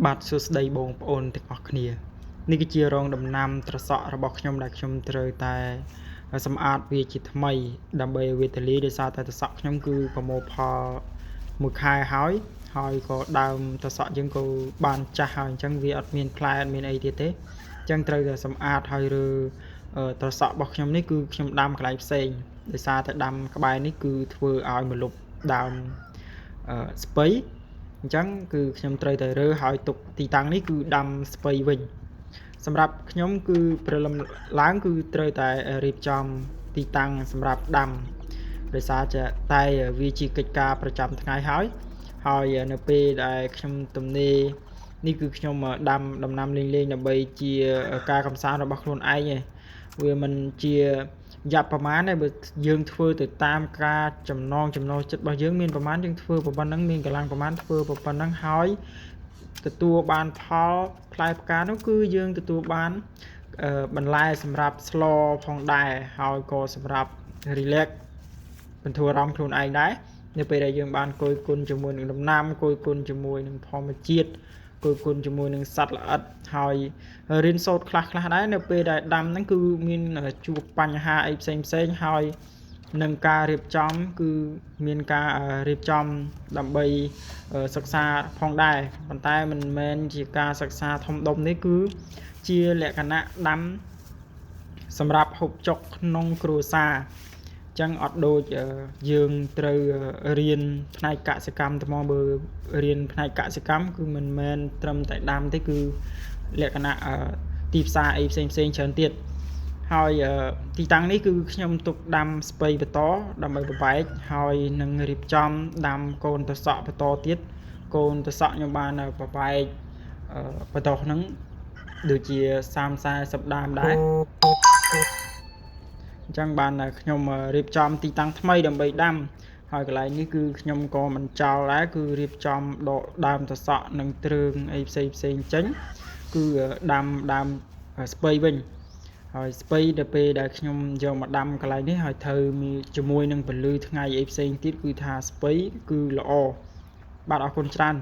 បាទសួស្តីបងប្អូនទាំងអស់គ្នានេះគឺជារងដំណាំត្រសក់របស់ខ្ញុំដែលខ្ញុំត្រូវតែសម្អាតវាជាថ្មីដើម្បីឲ្យវាទលាយដោយសារតែត្រសក់ខ្ញុំគឺប្រមូលផលមួយខែហើយក៏ដើមត្រសក់យើងក៏បានចាស់ហើយអញ្ចឹងវាអត់មានផ្លែអត់មានអីទៀតទេអញ្ចឹងត្រូវតែសម្អាតហើយឬត្រសក់របស់ខ្ញុំនេះគឺខ្ញុំដាំកន្លែងផ្សេងដោយសារតែដាំក្បែរនេះគឺធ្វើឲ្យម្លប់ដើមស្ពៃអញ្ចឹងគឺខ្ញុំត្រូវតែរើហើយទុកទីតាំងនេះគឺដាំស្ពៃវិញសម្រាប់ខ្ញុំគឺព្រលឹមឡើងគឺត្រូវតែរៀបចំទីតាំងសម្រាប់ដាំដោយសារតែវាជាកិច្ចការប្រចាំថ្ងៃហើយនៅពេលដែលខ្ញុំទំនេរនេះគឺខ្ញុំដាំដំណាំលេងដើម្បីជាការកំសាន្តរបស់ខ្លួនឯងឯងវាមិនជាយ៉ាប់ប្រមាណទេបើយើងធ្វើទៅតាមការចំណងចិត្តរបស់យើងមានប្រមាណយើងធ្វើប៉ុណ្ណឹងមានកម្លាំងប្រមាណធ្វើប៉ុណ្ណឹងហើយទទួលបានផលផ្លែផ្កានោះគឺយើងទទួលបានបន្លែសម្រាប់ស្លផងដែរហើយក៏សម្រាប់ relax បន្ធូរអារម្មណ៍ខ្លួនឯងដែរនៅពេលដែលយើងបានគយគន់ជាមួយនឹងដំណាំគយគន់ជាមួយនឹងធម្មជាតិគយគន់ជាមួយនឹងសត្វល្អិតហើយរៀនសូត្រខ្លះដែរនៅពេលដែលដាំហ្នឹងគឺមានជួបបញ្ហាអីផ្សេងហើយនឹងការរៀបចំគឺមានការរៀបចំដើម្បីសិក្សាផងដែរប៉ុន្តែមិនមែនជាការសិក្សាធំដុំនេះគឺជាលក្ខណៈដាំសម្រាប់ហូបចុកក្នុងគ្រួសារចឹងអត់ដូចយើងត្រូវរៀនផ្នែកកសិកម្មតែមកបើរៀនផ្នែកកសិកម្មគឺមិនមែនត្រឹមតែដាំទេគឺលក្ខណៈទីផ្សារអីផ្សេងច្រើនទៀតហើយទីតាំងនេះគឺខ្ញុំទុកដាំស្ពៃបន្តដើម្បីប្របែកហើយនឹងរៀបចំដាំកូនត្រសក់បន្តទៀតកូនត្រសក់ខ្ញុំបានប្របែកបន្តហ្នឹងដូចជា 30-40 ដើមដែរអញ្ចឹងបានខ្ញុំរៀបចំទីតាំងថ្មីដើម្បីដាំហើយកន្លែងនេះគឺខ្ញុំក៏មិនចោលដែរគឺរៀបចំដកដើមត្រសក់និងទ្រើងអីផ្សេងចឹងគឺដាំដើមស្ពៃវិញហើយស្ពៃដល់ពេលដែលខ្ញុំយកមកដាំកន្លែងនេះហើយត្រូវជាមួយនឹងពន្លឺថ្ងៃអីផ្សេងទៀតគឺថាស្ពៃគឺល្អបាទអរគុណច្រើន